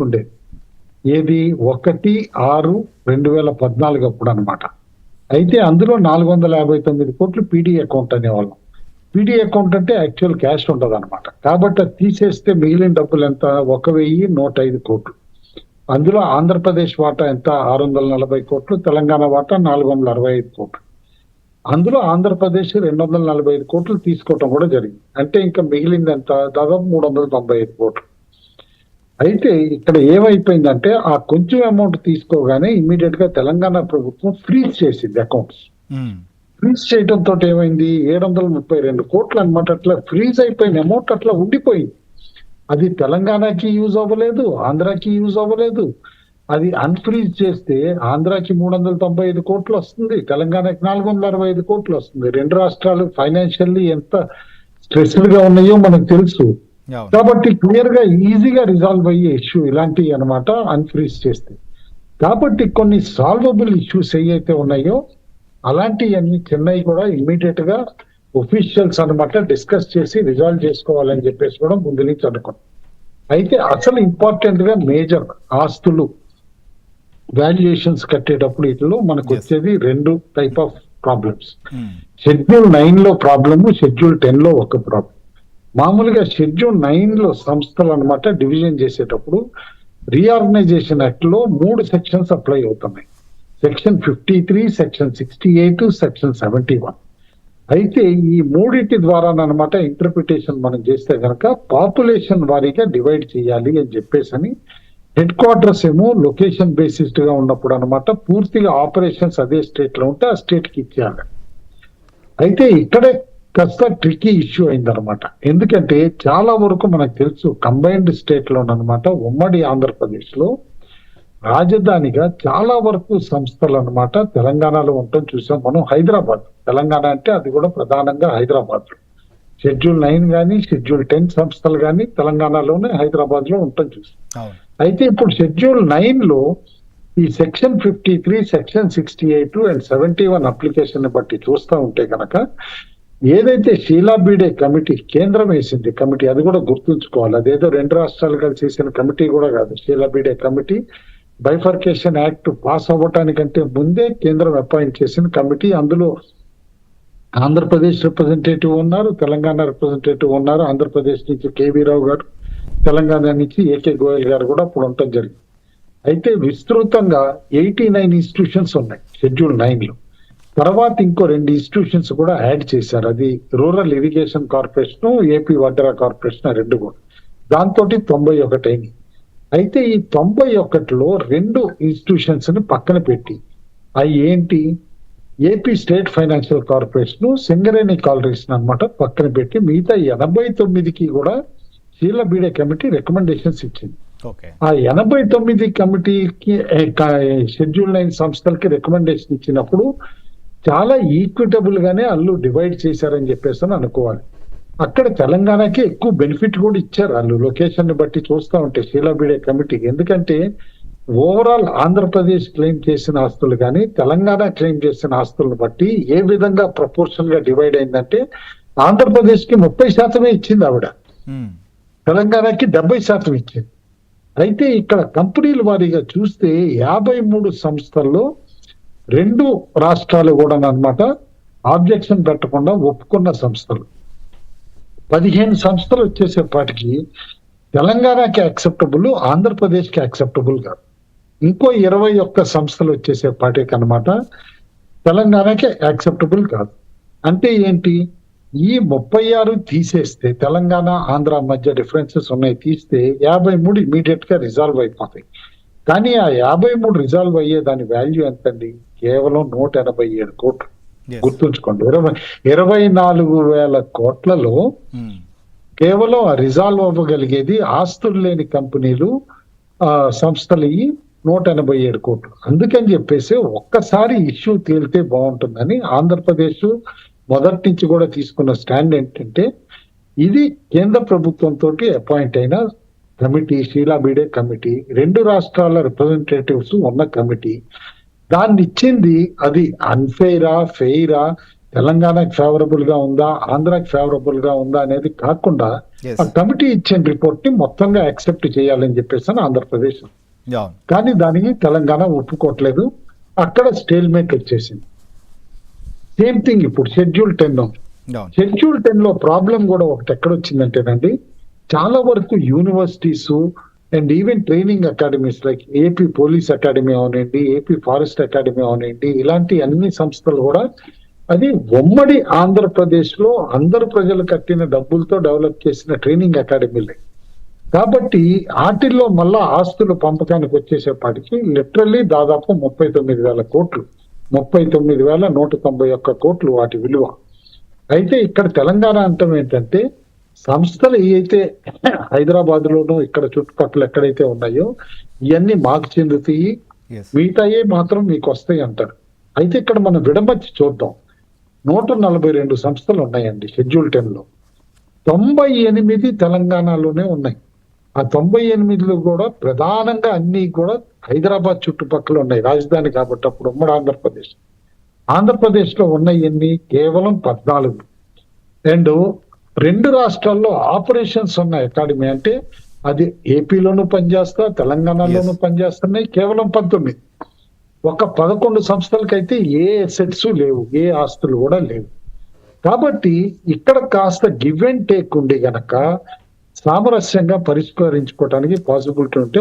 ఉండేది. ఏది 1/6/2014 అప్పుడు అనమాట. అయితే అందులో 459 కోట్లు పీడీ అకౌంట్ అనేవాళ్ళం. పీడీ అకౌంట్ అంటే యాక్చువల్ క్యాష్ ఉండదు అనమాట. కాబట్టి అది తీసేస్తే మిగిలిన డబ్బులు ఎంత? 1,105 కోట్లు. అందులో ఆంధ్రప్రదేశ్ వాటా ఎంత? 640 కోట్లు, తెలంగాణ వాటా 465 కోట్లు. అందులో ఆంధ్రప్రదేశ్ 245 కోట్లు తీసుకోవటం కూడా జరిగింది. అంటే ఇంకా మిగిలింది ఎంత? దాదాపు 395 కోట్లు. అయితే ఇక్కడ ఏమైపోయిందంటే ఆ కొంచెం అమౌంట్ తీసుకోగానే ఇమ్మీడియట్ గా తెలంగాణ ప్రభుత్వం ఫ్రీజ్ చేసింది అకౌంట్స్. ఫ్రీజ్ చేయడంతో ఏమైంది? 732 కోట్లు అనమాట అట్లా ఫ్రీజ్ అయిపోయిన అమౌంట్ అట్లా ఉండిపోయింది. అది తెలంగాణకి యూజ్ అవ్వలేదు, ఆంధ్రాకి యూజ్ అవ్వలేదు. అది అన్ఫ్రీజ్ చేస్తే ఆంధ్రాకి 395 కోట్లు వస్తుంది, తెలంగాణకి 465 కోట్లు వస్తుంది. రెండు రాష్ట్రాలు ఫైనాన్షియల్లీ ఎంత స్ట్రెస్డ్ గా ఉన్నాయో మనకు తెలుసు. కాబట్టి క్లియర్ గా ఈజీగా రిజాల్వ్ అయ్యే ఇష్యూ ఇలాంటివి అనమాట అన్ఫ్రీజ్ చేస్తే. కాబట్టి కొన్ని సాల్వబుల్ ఇష్యూస్ ఏవైతే ఉన్నాయో అలాంటివన్నీ చెన్నై కూడా ఇమ్మీడియట్ గా ఒఫీషియల్స్ అనమాట డిస్కస్ చేసి రిజాల్వ్ చేసుకోవాలని చెప్పేసి కూడా ముందు నుంచి అనుకున్నాం. అయితే అసలు ఇంపార్టెంట్ గా మేజర్ ఆస్తులు వాల్యుయేషన్స్ కట్టేటప్పుడు వీటిలో మనకు వచ్చేది 2 టైప్ ఆఫ్ ప్రాబ్లమ్స్. షెడ్యూల్ 9 లో ప్రాబ్లమ్, షెడ్యూల్ 10 లో ఒక ప్రాబ్లం. మామూలుగా షెడ్యూల్ 9 లో సంస్థలు అనమాట డివిజన్ చేసేటప్పుడు రీఆర్గనైజేషన్ యాక్ట్ లో 3 సెక్షన్స్ అప్లై అవుతున్నాయి. Section 53, section 68, section 71. అయితే ఈ మూడింటి ద్వారా అనమాట ఇంటర్ప్రిటేషన్ మనం చేస్తే కనుక పాపులేషన్ వారీగా డివైడ్ చేయాలి అని చెప్పేసి అని హెడ్ క్వార్టర్స్ ఏమో లొకేషన్ బేసిస్డ్ గా ఉన్నప్పుడు అనమాట పూర్తిగా ఆపరేషన్స్ అదే స్టేట్ లో ఉంటే ఆ స్టేట్ కి ఇచ్చేయాలి. అయితే ఇక్కడే కాస్త ట్రికీ ఇష్యూ అయిందనమాట. ఎందుకంటే చాలా వరకు మనకు తెలుసు కంబైన్డ్ స్టేట్ లోనమాట ఉమ్మడి ఆంధ్రప్రదేశ్ లో రాజధానిగా చాలా వరకు సంస్థలు అనమాట తెలంగాణలో ఉండటం చూసాం మనం. హైదరాబాద్, తెలంగాణ అంటే అది కూడా ప్రధానంగా హైదరాబాద్ లో షెడ్యూల్ 9 కానీ షెడ్యూల్ 10 సంస్థలు కానీ తెలంగాణలోనే హైదరాబాద్ లో ఉండటం చూసాం. అయితే ఇప్పుడు షెడ్యూల్ 9 లో ఈ సెక్షన్ 53, సెక్షన్ 68 అండ్ 71 అప్లికేషన్ బట్టి చూస్తూ ఉంటే కనుక ఏదైతే షీలా బీడే కమిటీ కేంద్రం వేసింది కమిటీ, అది కూడా గుర్తుంచుకోవాలి. అదేదో రెండు రాష్ట్రాలు కలిసి చేసిన కమిటీ కూడా కాదు. Sheela Bhide committee bifurcation act pass అవ్వటానికంటే ముందే కేంద్రం అపాయింట్ చేసిన కమిటీ. అందులో ఆంధ్రప్రదేశ్ రిప్రజెంటేటివ్ ఉన్నారు, తెలంగాణ రిప్రజెంటేటివ్ ఉన్నారు. ఆంధ్రప్రదేశ్ నుంచి కేవీ రావు గారు, తెలంగాణ నుంచి ఏకే గోయల్ గారు కూడా ఇప్పుడు ఉండటం జరిగింది. అయితే విస్తృతంగా 89 ఇన్స్టిట్యూషన్స్ ఉన్నాయి షెడ్యూల్ 9 లో. తర్వాత ఇంకో 2 ఇన్స్టిట్యూషన్స్ కూడా యాడ్ చేశారు. అది rural irrigation corporation, AP Vadra corporation, 2 కూడా. దాంతో 91 అయింది. అయితే ఈ 91లో 2 ఇన్స్టిట్యూషన్స్ ని పక్కన పెట్టి అవి ఏంటి? AP state financial corporation, Singareni corporation అనమాట పక్కన పెట్టి మిగతా 89కి కూడా షీలా బీడే కమిటీ రికమెండేషన్స్ ఇచ్చింది. ఆ 89 కమిటీకి షెడ్యూల్ 9 సంస్థలకి రికమెండేషన్ ఇచ్చినప్పుడు చాలా ఈక్విటబుల్ గానే వాళ్ళు డివైడ్ చేశారని చెప్పేసి అనుకోవాలి. అక్కడ తెలంగాణకి ఎక్కువ బెనిఫిట్ కూడా ఇచ్చారు వాళ్ళు లొకేషన్ ని బట్టి చూస్తూ ఉంటే షీలా బీడే కమిటీకి. ఎందుకంటే ఓవరాల్ ఆంధ్రప్రదేశ్ క్లెయిమ్ చేసిన ఆస్తులు కానీ తెలంగాణ క్లెయిమ్ చేసిన ఆస్తులను బట్టి ఏ విధంగా ప్రపోర్షన్ గా డివైడ్ అయిందంటే ఆంధ్రప్రదేశ్ కి 30% ఇచ్చింది ఆవిడ, తెలంగాణకి 70% ఇచ్చింది. అయితే ఇక్కడ కంపెనీల వారీగా చూస్తే 53 సంస్థల్లో 2 రాష్ట్రాలు కూడా అన్నమాట ఆబ్జెక్షన్ పెట్టకుండా ఒప్పుకున్న సంస్థలు. 15 సంస్థలు వచ్చేసేపాటికి తెలంగాణకి యాక్సెప్టబుల్, ఆంధ్రప్రదేశ్ కి యాక్సెప్టబుల్ కాదు. ఇంకో 21 సంస్థలు వచ్చేసేపాటికి అనమాట తెలంగాణకి యాక్సెప్టబుల్ కాదు. అంటే ఏంటి? ఈ 36 తీసేస్తే తెలంగాణ ఆంధ్ర మధ్య డిఫరెన్సెస్ ఉన్నాయి తీస్తే 53 ఇమీడియట్ గా రిజాల్వ్ అయిపోతాయి. కానీ ఆ 53 రిజాల్వ్ అయ్యే దాని వాల్యూ ఎంతండి? కేవలం 187 కోట్లు. గుర్తుంచుకోండి, 24,000 కోట్లలో కేవలం రిజాల్వ్ అవ్వగలిగేది ఆస్తులు లేని కంపెనీలు సంస్థలు 187 కోట్లు. అందుకని చెప్పేసి ఒక్కసారి ఇష్యూ తేలితే బాగుంటుందని ఆంధ్రప్రదేశ్ మొదటి నుంచి కూడా తీసుకున్న స్టాండ్ ఏంటంటే ఇది కేంద్ర ప్రభుత్వంతో అపాయింట్ అయిన కమిటీ, షీలా బీడే కమిటీ, 2 రాష్ట్రాల రిప్రజెంటేటివ్స్ ఉన్న కమిటీ. దాన్ని ఇచ్చింది అది అన్ఫెయిరా, ఫెయిరా, తెలంగాణకి ఫేవరబుల్ గా ఉందా, ఆంధ్రాకి ఫేవరబుల్ గా ఉందా అనేది కాకుండా ఆ కమిటీ ఇచ్చిన రిపోర్ట్ ని మొత్తంగా యాక్సెప్ట్ చేయాలని చెప్పేసి ఆంధ్రప్రదేశ్. కానీ దానికి తెలంగాణ ఒప్పుకోవట్లేదు. అక్కడ స్టేల్మేట్ వచ్చేసింది. సేమ్ థింగ్ ఇప్పుడు షెడ్యూల్ 10. షెడ్యూల్ 10 లో ప్రాబ్లం కూడా ఒకటి ఎక్కడొచ్చిందంటేనండి, చాలా వరకు universities and even training academies like AP police academy అవనండి, ఏపీ ఫారెస్ట్ అకాడమీ అవనండి, ఇలాంటి అన్ని సంస్థలు కూడా అది ఉమ్మడి ఆంధ్రప్రదేశ్ లో అందరు ప్రజలు కట్టిన డబ్బులతో డెవలప్ చేసిన ట్రైనింగ్ అకాడమీలే. కాబట్టి వాటిల్లో మళ్ళా ఆస్తులు పంపకానికి వచ్చేసేపాటికి లిటరల్లీ దాదాపు 39,000 కోట్లు, 39,191 కోట్లు వాటి విలువ. అయితే ఇక్కడ తెలంగాణ అంటం ఏంటంటే, సంస్థలు ఏవైతే హైదరాబాద్ లోనూ ఇక్కడ చుట్టుపక్కల ఎక్కడైతే ఉన్నాయో ఇవన్నీ మాకు చెందుతాయి, మిగతాయే మాత్రం మీకు వస్తాయి అంటారు. అయితే ఇక్కడ మనం విడమర్చి చూద్దాం. 142 సంస్థలు ఉన్నాయండి షెడ్యూల్ 10 లో. 98 తెలంగాణలోనే ఉన్నాయి. ఆ 98లో కూడా ప్రధానంగా అన్ని కూడా హైదరాబాద్ చుట్టుపక్కల ఉన్నాయి, రాజధాని కాబట్టి. అప్పుడు ఉమ్మడి ఆంధ్రప్రదేశ్ లో ఉన్నాయి ఎన్ని? కేవలం 14. అండ్ 2 రాష్ట్రాల్లో ఆపరేషన్స్ ఉన్న అకాడమీ అంటే అది ఏపీలోనూ పనిచేస్తా, తెలంగాణలోనూ పనిచేస్తున్నాయి, కేవలం 19. ఒక 11 సంస్థలకైతే ఏ అసెట్స్ లేవు, ఏ ఆస్తులు కూడా లేవు. కాబట్టి ఇక్కడ కాస్త గివ్ అండ్ టేక్ ఉండి గనక సామరస్యంగా పరిష్కరించుకోవడానికి పాసిబిలిటీ ఉంటే